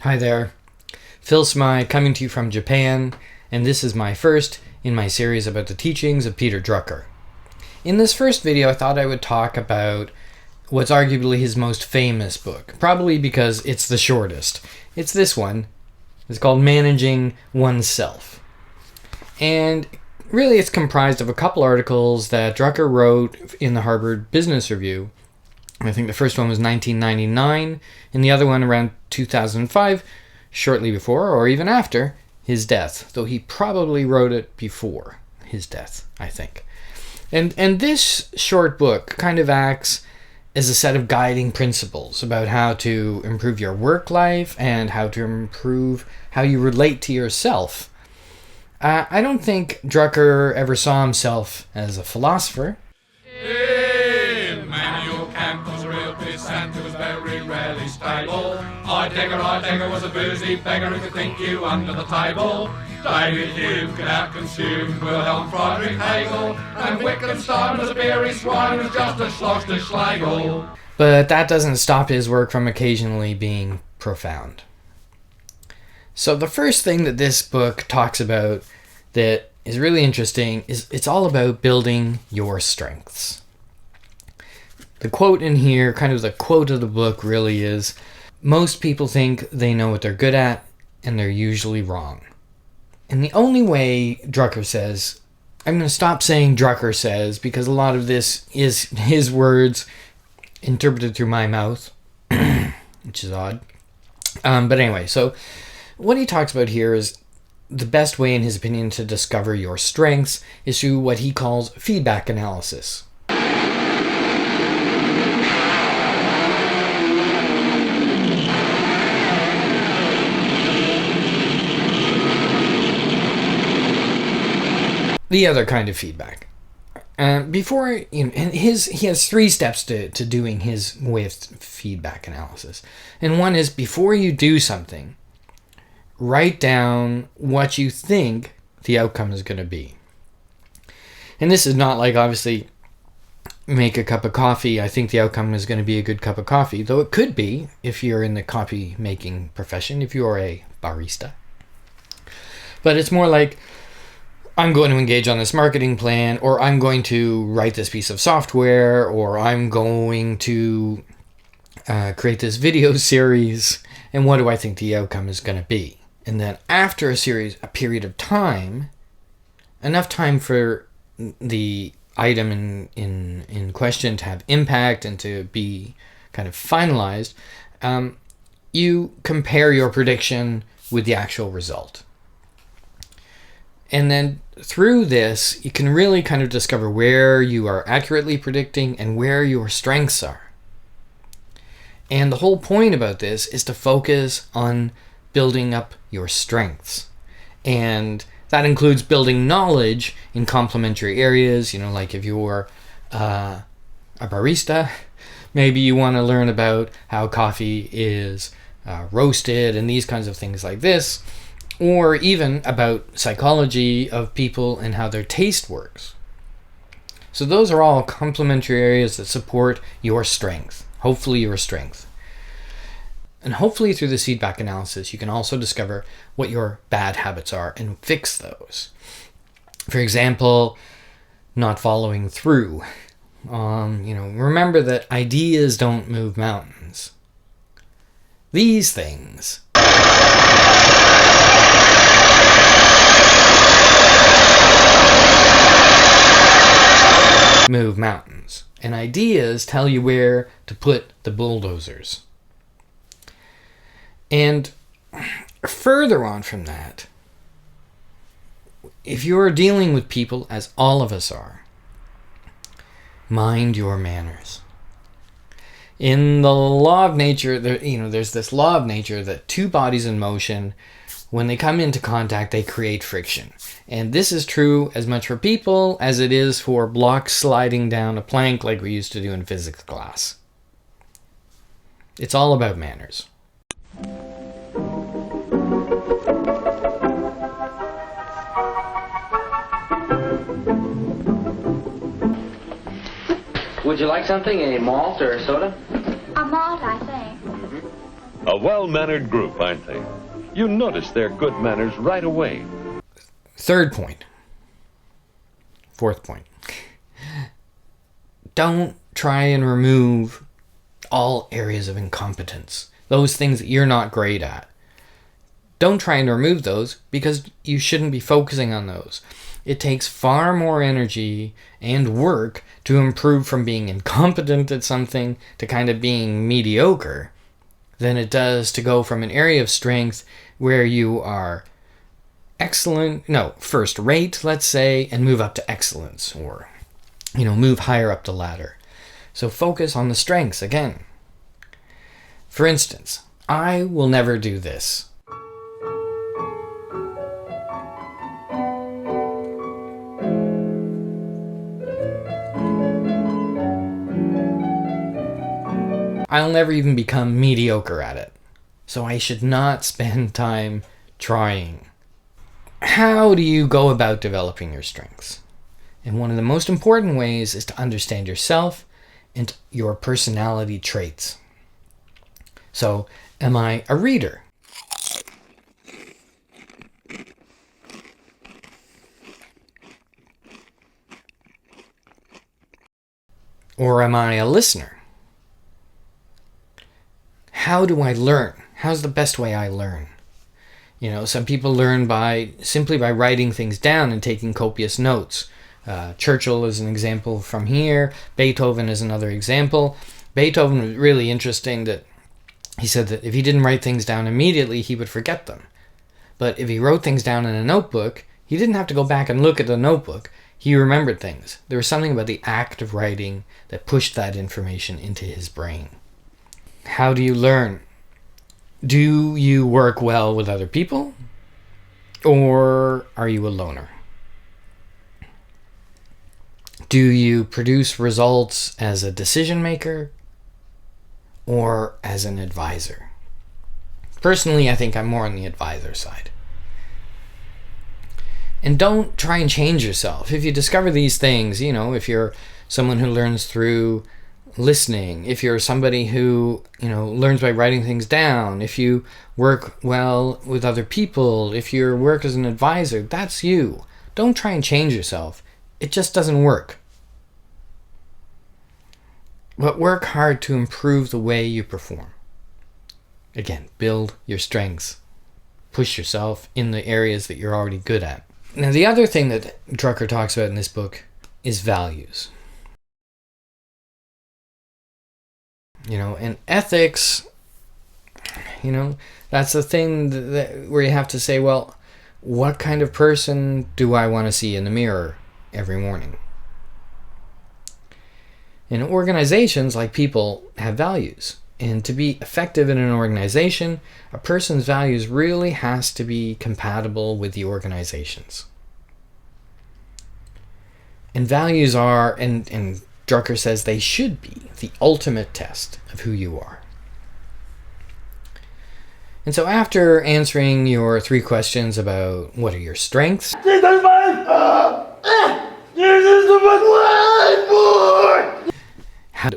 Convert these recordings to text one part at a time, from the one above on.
Hi there, Phil Smythe coming to you from Japan, and this is my first in my series about the teachings of Peter Drucker. In this first video, I thought I would talk about what's arguably his most famous book, probably because it's the shortest. It's this one. It's called Managing Oneself. And really it's comprised of a couple articles that Drucker wrote in the Harvard Business Review. I think the first one was 1999, and the other one around 2005, shortly before or even after his death, though he probably wrote it before his death, I think. And this short book kind of acts as a set of guiding principles about how to improve your work life and how to improve how you relate to yourself. I don't think Drucker ever saw himself as a philosopher. Manuel Camp was a real pissant who was very rarely stable. I was a boozy beggar who could think you under the table. David Hume could out-consume Wilhelm Friedrich Hegel, and Wittgenstein was a beery swine who was just a schloster Schlegel. But that doesn't stop his work from occasionally being profound. So the first thing that this book talks about that is really interesting is it's all about building your strengths. The quote in here, kind of the quote of the book really is, most people think they know what they're good at, and they're usually wrong. And the only way Drucker says, I'm going to stop saying Drucker says, because a lot of this is his words interpreted through my mouth, which is odd. But anyway, so what he talks about here is the best way, in his opinion, to discover your strengths is through what he calls feedback analysis. The other kind of feedback. He has 3 steps to doing his way of feedback analysis. And one is, before you do something, write down what you think the outcome is going to be. And this is not like, obviously, make a cup of coffee. I think the outcome is going to be a good cup of coffee, though it could be if you're in the coffee making profession, if you're a barista. But it's more like, I'm going to engage on this marketing plan, or I'm going to write this piece of software, or I'm going to create this video series, and what do I think the outcome is going to be? And then after a period of time, enough time for the item in question to have impact and to be kind of finalized, you compare your prediction with the actual result. And then through this, you can really kind of discover where you are accurately predicting and where your strengths are. And the whole point about this is to focus on building up your strengths. And that includes building knowledge in complementary areas. Like if you're a barista, maybe you want to learn about how coffee is roasted and these kinds of things like this. Or even about psychology of people and how their taste works. So those are all complementary areas that support your strength, hopefully your strength. And hopefully through this feedback analysis, you can also discover what your bad habits are and fix those. For example, not following through. Remember that ideas don't move mountains. These things move mountains, and ideas tell you where to put the bulldozers. And further on from that, if you're dealing with people, as all of us are, mind your manners. In the law of nature, there's this law of nature that 2 bodies in motion, when they come into contact, they create friction. And this is true as much for people as it is for blocks sliding down a plank like we used to do in physics class. It's all about manners. Would you like something? A malt or a soda? A malt, I think. A well-mannered group, aren't they? You notice their good manners right away. Third point. Fourth point. Don't try and remove all areas of incompetence. Those things that you're not great at. Don't try and remove those because you shouldn't be focusing on those. It takes far more energy and work to improve from being incompetent at something to kind of being mediocre than it does to go from an area of strength where you are first rate, let's say, and move up to excellence, or, move higher up the ladder. So focus on the strengths again. For instance, I will never do this. I'll never even become mediocre at it. So I should not spend time trying. How do you go about developing your strengths? And one of the most important ways is to understand yourself and your personality traits. So, am I a reader? Or am I a listener? How do I learn? How's the best way I learn? Some people learn simply by writing things down and taking copious notes. Churchill is an example from here. Beethoven is another example. Beethoven was really interesting that he said that if he didn't write things down immediately, he would forget them. But if he wrote things down in a notebook, he didn't have to go back and look at the notebook. He remembered things. There was something about the act of writing that pushed that information into his brain. How do you learn? Do you work well with other people? Or are you a loner? Do you produce results as a decision maker or as an advisor? Personally, I think I'm more on the advisor side. And don't try and change yourself. If you discover these things, if you're someone who learns through listening, if you're somebody who, learns by writing things down, if you work well with other people, if you work as an advisor, that's you. Don't try and change yourself. It just doesn't work. But work hard to improve the way you perform. Again, build your strengths. Push yourself in the areas that you're already good at. Now, the other thing that Drucker talks about in this book is values. And ethics, that's the thing where you have to say, well, what kind of person do I want to see in the mirror every morning? And organizations, like people, have values. And to be effective in an organization, a person's values really has to be compatible with the organization's. And values are, and Drucker says they should be, the ultimate test of who you are. And so after answering your 3 questions about what are your strengths,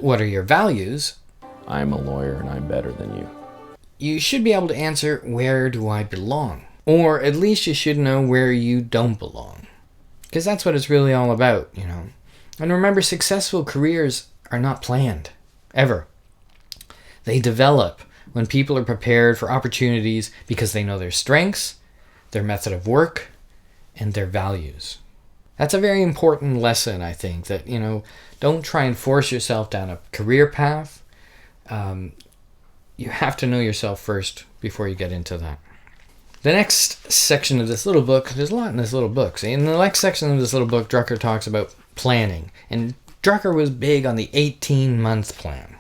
what are your values, I'm a lawyer and I'm better than you. You should be able to answer, where do I belong? Or at least you should know where you don't belong. Because that's what it's really all about, And remember, successful careers are not planned, ever. They develop when people are prepared for opportunities because they know their strengths, their method of work, and their values. That's a very important lesson, I think, that, don't try and force yourself down a career path. You have to know yourself first before you get into that. The next section of this little book, there's a lot in this little book. See, in the next section of this little book, Drucker talks about planning. And Drucker was big on the 18-month plan.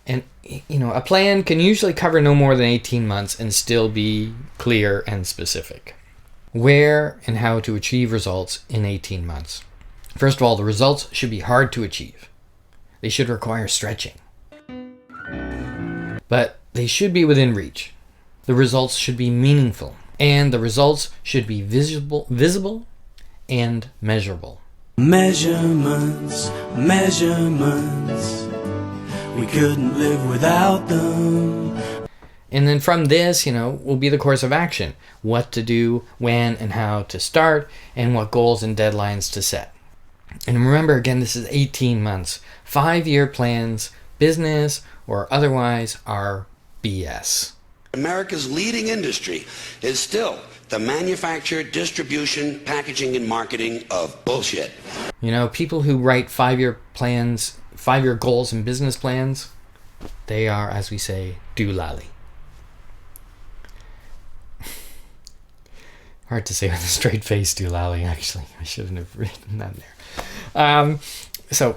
And, a plan can usually cover no more than 18 months and still be clear and specific. Where and how to achieve results in 18 months. First of all, the results should be hard to achieve. They should require stretching. But they should be within reach. The results should be meaningful. And the results should be visible and measurable. Measurements, measurements. We couldn't live without them. And then from this, will be the course of action. What to do, when and how to start, and what goals and deadlines to set. And remember, again, this is 18 months. 5-year plans, business or otherwise, are BS. America's leading industry is still the manufacture, distribution, packaging, and marketing of bullshit. People who write 5-year plans, 5-year goals and business plans, they are, as we say, doolally. Hard to say with a straight face, doolally, actually. I shouldn't have written that there. So,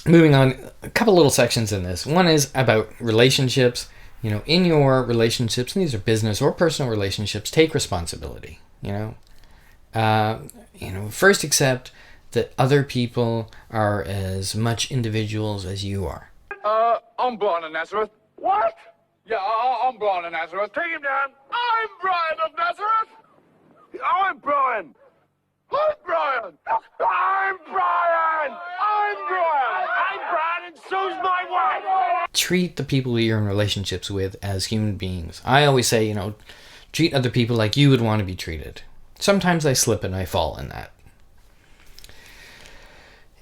moving on, a couple little sections in this. One is about relationships. In your relationships, and these are business or personal relationships, take responsibility. First accept that other people are as much individuals as you are. I'm Brian of Nazareth. What? Yeah, I'm Brian of Nazareth. Take him down. I'm Brian of Nazareth. I'm Brian. I'm Brian. I'm Brian. I'm Brian. I'm Brian, and so's my wife. Treat the people that you're in relationships with as human beings. I always say, treat other people like you would want to be treated. Sometimes I slip and I fall in that.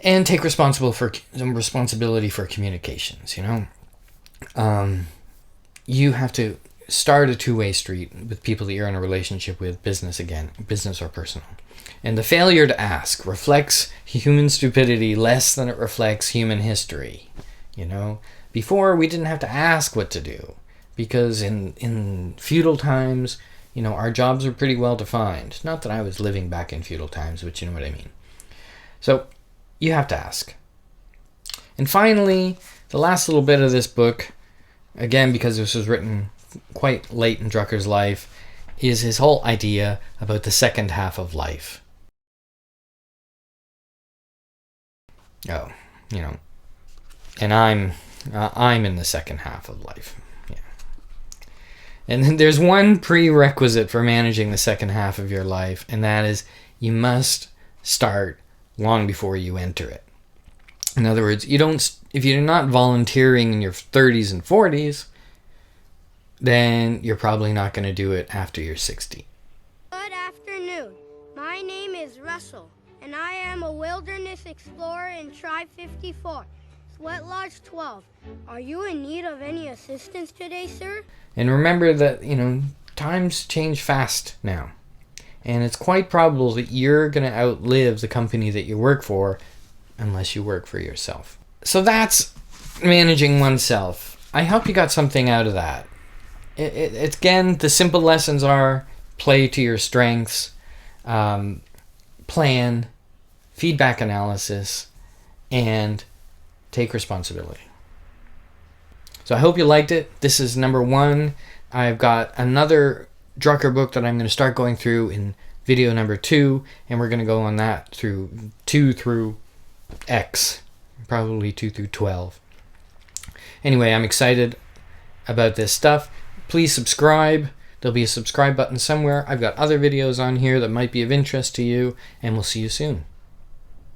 And take responsibility for communications, You have to start a two-way street with people that you're in a relationship with, business or personal. And the failure to ask reflects human stupidity less than it reflects human history. Before, we didn't have to ask what to do, because in feudal times, our jobs were pretty well defined. Not that I was living back in feudal times, but you know what I mean. So, you have to ask. And finally, the last little bit of this book, again, because this was written quite late in Drucker's life, is his whole idea about the second half of life. And I'm in the second half of life. Yeah. And then there's one prerequisite for managing the second half of your life, and that is you must start long before you enter it. In other words, if you're not volunteering in your 30s and 40s, then you're probably not going to do it after you're 60. Good afternoon. My name is Russell, and I am a wilderness explorer in Tribe 54, Sweat Lodge 12. Are you in need of any assistance today, sir? And remember that, times change fast now. And it's quite probable that you're going to outlive the company that you work for unless you work for yourself. So that's managing oneself. I hope you got something out of that. It's again, the simple lessons are play to your strengths, plan, feedback analysis, and take responsibility. So I hope you liked it. This is number 1. I've got another Drucker book that I'm going to start going through in video number 2, and we're going to go on that through 2 through X, probably 2 through 12. Anyway, I'm excited about this stuff. Please subscribe. There'll be a subscribe button somewhere. I've got other videos on here that might be of interest to you, and we'll see you soon.